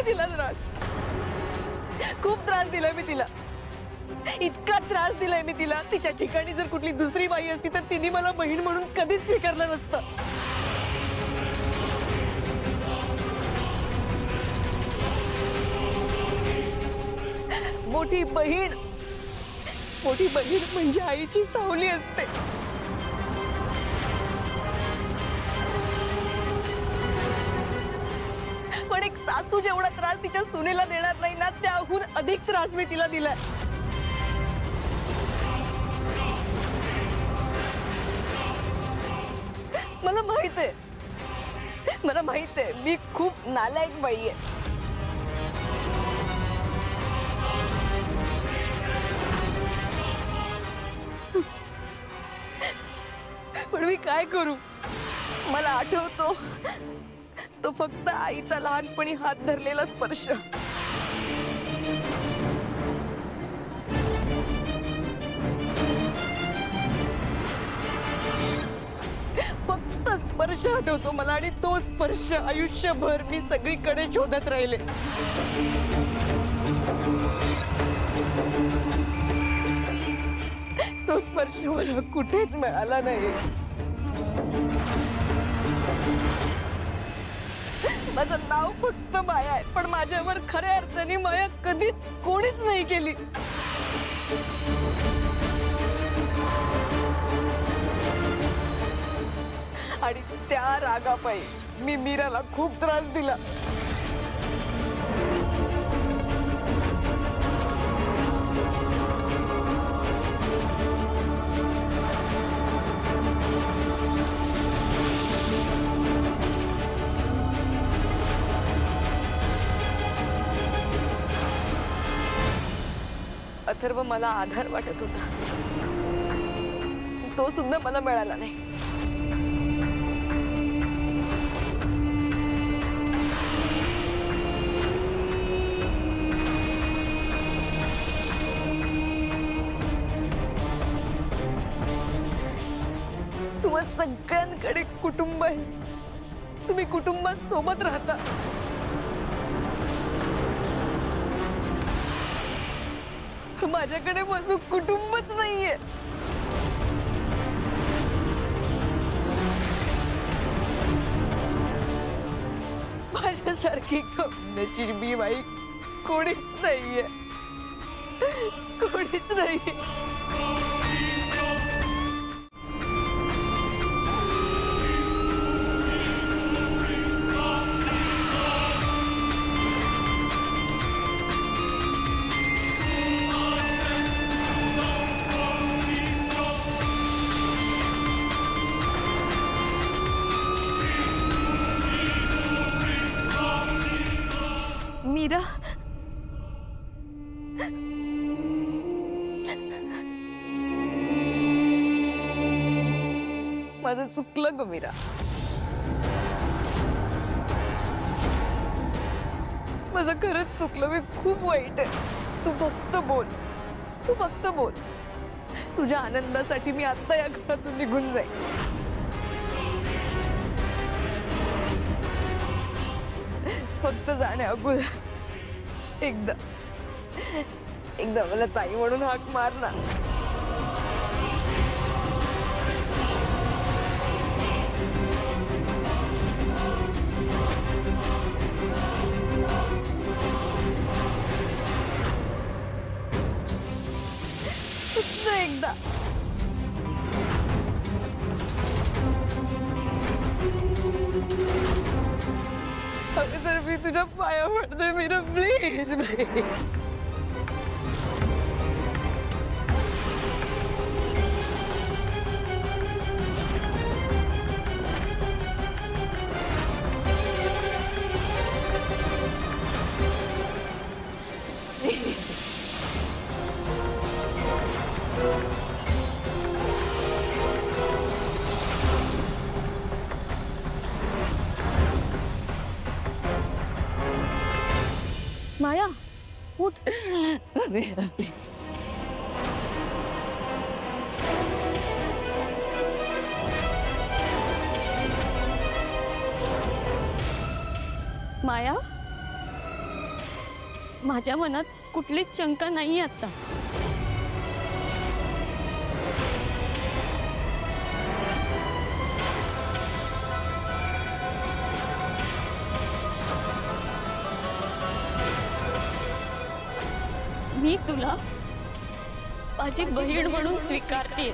दिला त्रास, खूप त्रास दिलाय मी तिला, इतका त्रास दिलाय मी तिला. तिच्या ठिकाणी जर कुठली दुसरी बाई असती तर तिने मला बहीण म्हणून कधीच स्वीकारलं नसतं. मोठी बहीण म्हणजे आईची सावली असते. पण एक सासू जेवढा त्रास तिच्या सुनेला देणार नाही ना, त्याहून अधिक त्रास मी तिला दिलाय. मला माहित आहे मी खूप नालायक बाई आहे. पण मी काय करू? मला आठवतो तो फक्त आईचा लहानपणी हात धरलेला स्पर्श. फक्त स्पर्श आठवतो मला, आणि तो स्पर्श आयुष्यभर मी सगळीकडे शोधत राहिले. तो स्पर्श मला कुठेच मिळाला नाही. माझं नाव फक्त माया आहे, पण माझ्यावर खऱ्या अर्थाने माया कधीच कोणीच नाही केली. आणि त्या रागापायी मी मीराला खूप त्रास दिला. अथर्व मला आधार वाटत होता, तो सुद्धा मला मिळाला नाही. तुम्हा सगळ्यांकडे कुटुंब आहे, तुम्ही कुटुंबासोबत राहता. माझ्याकडे माझं कुटुंबच नाहीये. माझ्यासारखी नशिबी बाई कोणीच नाहीये, कोणीच नाहीये. मीरा, माझं चुकलं ग मीरा, माझं खरंच चुकलं. मी खूप वाईट आहे. तू फक्त बोल, तू फक्त बोल. तुझ्या आनंदासाठी मी आता या घरातून निघून जाईन. फक्त जाण्या अगोदर एकदा मला ताई म्हणून हाक मार ना. एकदा तर मी तुझ्या पाया पडते मीरा, प्लीज बाई. माया, उठ. माया, माझ्या मनात कुठलीच शंका नाही आता। मी तुला माझी बहीण म्हणून स्वीकारते।